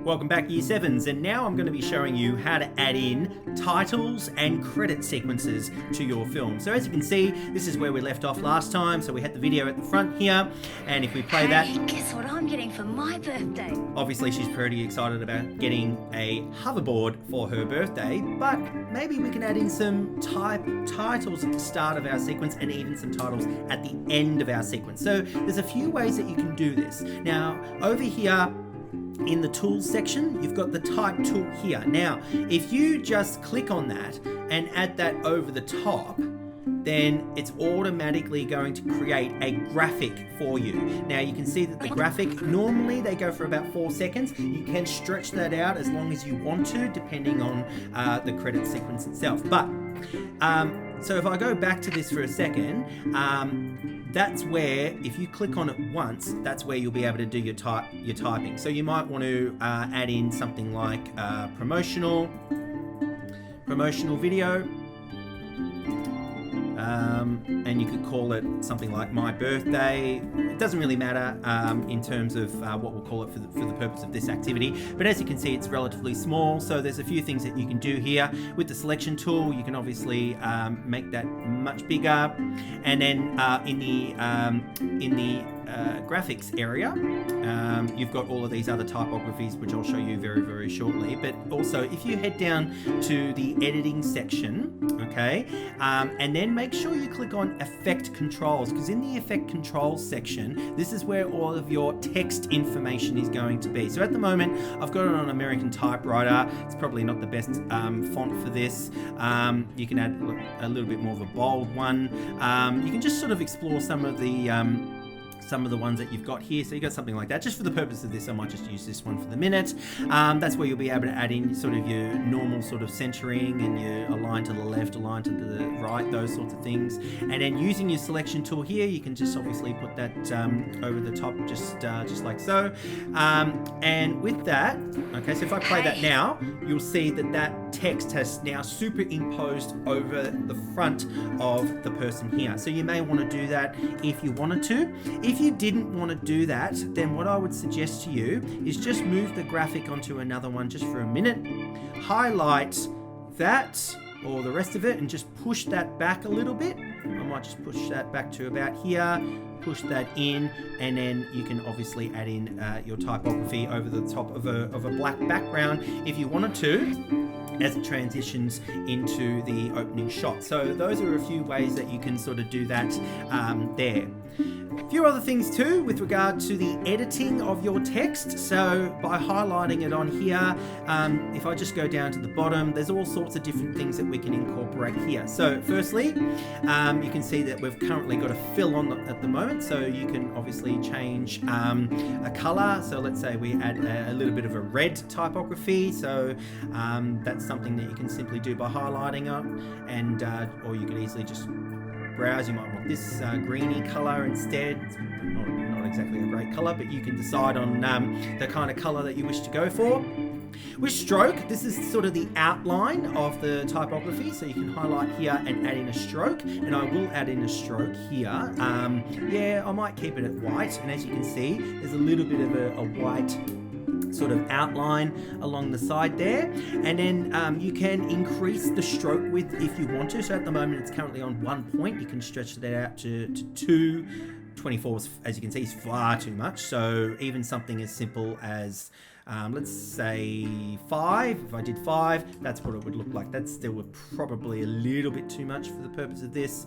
Welcome back, Year 7s, and now I'm going to be showing you how to add in titles and credit sequences to your film. So as you can see, this is where we left off last time. So we had the video at the front here, and if we play that... Hey, guess what I'm getting for my birthday? Obviously, she's pretty excited about getting a hoverboard for her birthday, but maybe we can add in some titles at the start of our sequence and even some titles at the end of our sequence. So there's a few ways that you can do this. Now, over here, in the tools section, you've got the type tool here. Now, if you just click on that and add that over the top, then it's automatically going to create a graphic for you. Now you can see that the graphic, normally they go for about 4 seconds. You can stretch that out as long as you want to, depending on the credit sequence itself. But, so if I go back to this for a second, that's where, if you click on it once, that's where you'll be able to do your typing. So you might want to add in something like promotional video, and you could call it something like my birthday. It doesn't really matter in terms of what we'll call it for the purpose of this activity, but as you can see, it's relatively small, so there's a few things that you can do here. With the selection tool, you can obviously make that much bigger, and then in the graphics area, you've got all of these other typographies, which I'll show you very, very shortly. But also, if you head down to the editing section, okay, and then make sure you click on effect controls, because in the effect controls section, this is where all of your text information is going to be. So at the moment, I've got it on American Typewriter. It's probably not the best font for this. You can add a little bit more of a bold one. You can just sort of explore some of the ones that you've got here. So you got something like that. Just for the purpose of this, I might just use this one for the minute. That's where you'll be able to add in sort of your normal sort of centering and your align to the left, align to the right, those sorts of things. And then using your selection tool here, you can just obviously put that over the top, just like so. And with that, okay, so if I play that now, you'll see that text has now superimposed over the front of the person here. So you may want to do that if you wanted to. If you didn't want to do that, then what I would suggest to you is just move the graphic onto another one just for a minute, highlight that or the rest of it, and just push that back a little bit. I might just push that back to about here, push that in, and then you can obviously add in your typography over the top of a black background if you wanted to, as it transitions into the opening shot. So those are a few ways that you can sort of do that there. A few other things too with regard to the editing of your text. So by highlighting it on here, if I just go down to the bottom, there's all sorts of different things that we can incorporate here. So firstly, you can see that we've currently got a fill on at the moment, so you can obviously change a color. So let's say we add a little bit of a red typography, so that's something that you can simply do by highlighting it, and or you could easily just browse. You might want this greeny color instead. It's not exactly a great color, but you can decide on the kind of color that you wish to go for. With stroke, this is sort of the outline of the typography, so you can highlight here and add in a stroke, and I will add in a stroke here. Yeah, I might keep it at white, and as you can see, there's a little bit of a white sort of outline along the side there, and then you can increase the stroke width if you want to. So at the moment it's currently on 1 point. You can stretch that out to 2. 24, as you can see, is far too much. So even something as simple as let's say 5. If I did 5, that's what it would look like. That's still probably a little bit too much for the purpose of this.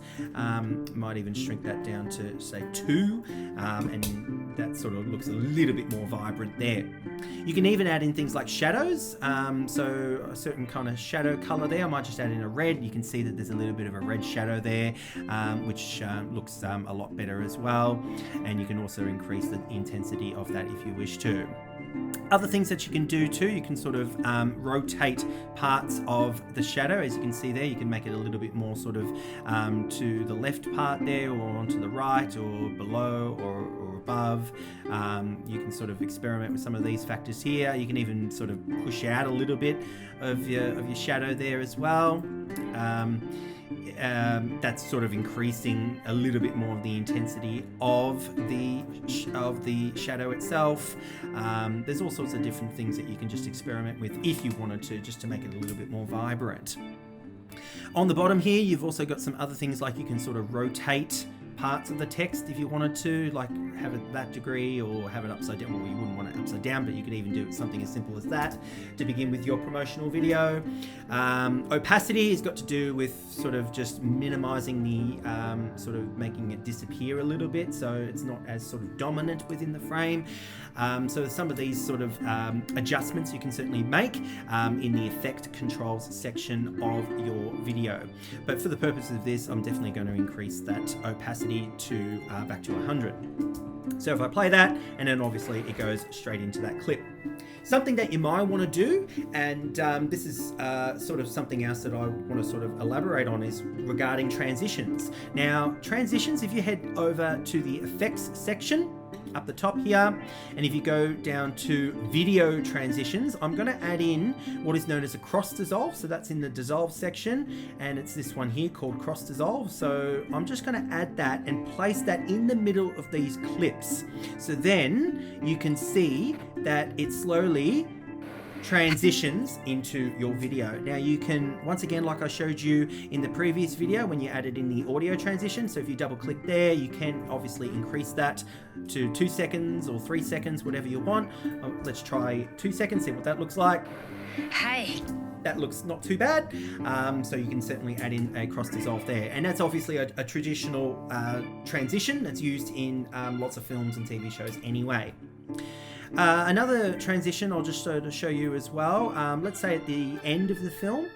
Might even shrink that down to say 2, and that sort of looks a little bit more vibrant there. You can even add in things like shadows, so a certain kind of shadow color there. I might just add in a red. You can see that there's a little bit of a red shadow there, which looks a lot better as well. And you can also increase the intensity of that if you wish to. Other things that you can do too, you can sort of rotate parts of the shadow. As you can see there, you can make it a little bit more sort of to the left part there, or onto the right, or below, or above. You can sort of experiment with some of these factors here. You can even sort of push out a little bit of your shadow there as well. that's sort of increasing a little bit more of the intensity of the shadow itself. There's all sorts of different things that you can just experiment with if you wanted to, just to make it a little bit more vibrant. On the bottom here, you've also got some other things like you can sort of rotate parts of the text if you wanted to, like have it that degree or have it upside down. Well, you wouldn't want it upside down, but you could even do something as simple as that to begin with your promotional video. Opacity has got to do with sort of just minimizing the sort of making it disappear a little bit, so it's not as sort of dominant within the frame. So some of these sort of adjustments you can certainly make in the effect controls section of your video. But for the purpose of this, I'm definitely going to increase that opacity to back to 100. So if I play that, and then obviously it goes straight into that clip. Something that you might want to do, and this is sort of something else that I want to sort of elaborate on, is regarding transitions. Now, transitions, if you head over to the effects section up the top here, and if you go down to video transitions, I'm going to add in what is known as a cross dissolve. So that's in the dissolve section, and it's this one here called cross dissolve. So I'm just going to add that and place that in the middle of these clips. So then you can see that it slowly transitions into your video. Now you can, once again, like I showed you in the previous video when you added in the audio transition, so if you double click there, you can obviously increase that to 2 seconds or 3 seconds, whatever you want. Let's try 2 seconds, see what that looks like. Hey. That looks not too bad. So you can certainly add in a cross dissolve there. And that's obviously a traditional transition that's used in lots of films and TV shows anyway. Another transition I'll just show you as well. Let's say at the end of the film,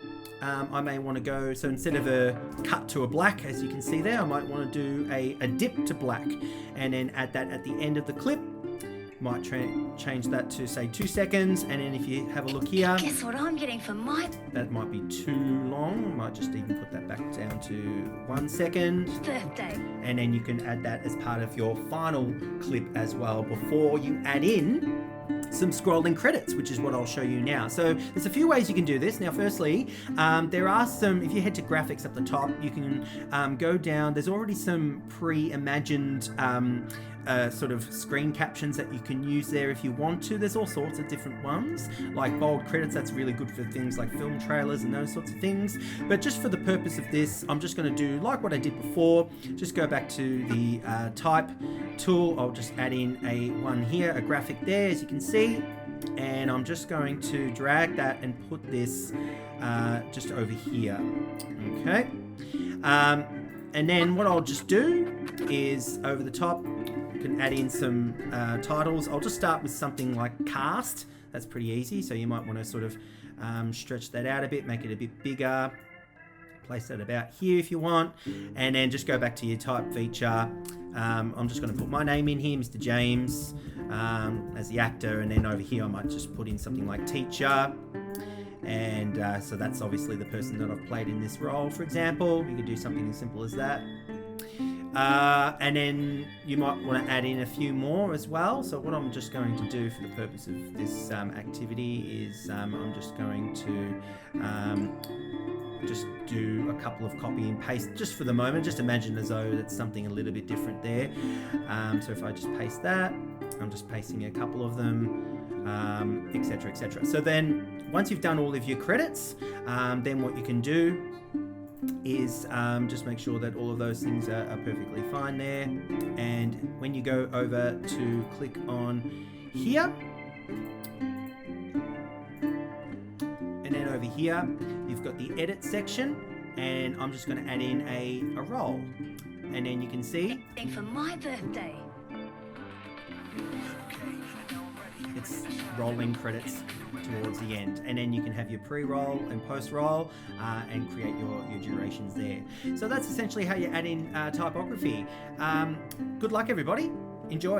I may want to go, so instead of a cut to a black, as you can see there, I might want to do a dip to black, and then add that at the end of the clip. Might change that to say 2 seconds, and then if you have a look here, Guess what I'm getting for my that might be too long. Might just even put that back down to 1 second. birthday. And then you can add that as part of your final clip as well, before you add in some scrolling credits, which is what I'll show you now. So there's a few ways you can do this. Now, firstly, there are some, if you head to graphics up the top, you can go down. There's already some pre-imagined sort of screen captions that you can use there if you want to. There's all sorts of different ones, like bold credits. That's really good for things like film trailers and those sorts of things. But just for the purpose of this, I'm just going to do like what I did before. Just go back to the type tool. I'll just add in a one here, a graphic there, as you can see. And I'm just going to drag that and put this just over here. Okay. And then what I'll just do is over the top, you can add in some titles. I'll just start with something like cast. That's pretty easy. So you might want to sort of stretch that out a bit, make it a bit bigger. Place that about here if you want, and then just go back to your type feature. I'm just going to put my name in here, Mr. James, as the actor, and then over here I might just put in something like teacher. And so that's obviously the person that I've played in this role, for example. You could do something as simple as that. And then you might want to add in a few more as well. So what I'm just going to do for the purpose of this activity is I'm just going to just do a couple of copy and paste just for the moment. Just imagine as though that's something a little bit different there. So if I just paste that, I'm just pasting a couple of them, etc., etc. So then once you've done all of your credits, then what you can do is just make sure that all of those things are perfectly fine there. And when you go over to click on here, and then over here you've got the edit section, and I'm just going to add in a roll, and then you can see For my birthday. it's rolling credits towards the end, and then you can have your pre-roll and post-roll and create your durations there. So that's essentially how you add in typography. Good luck everybody, enjoy.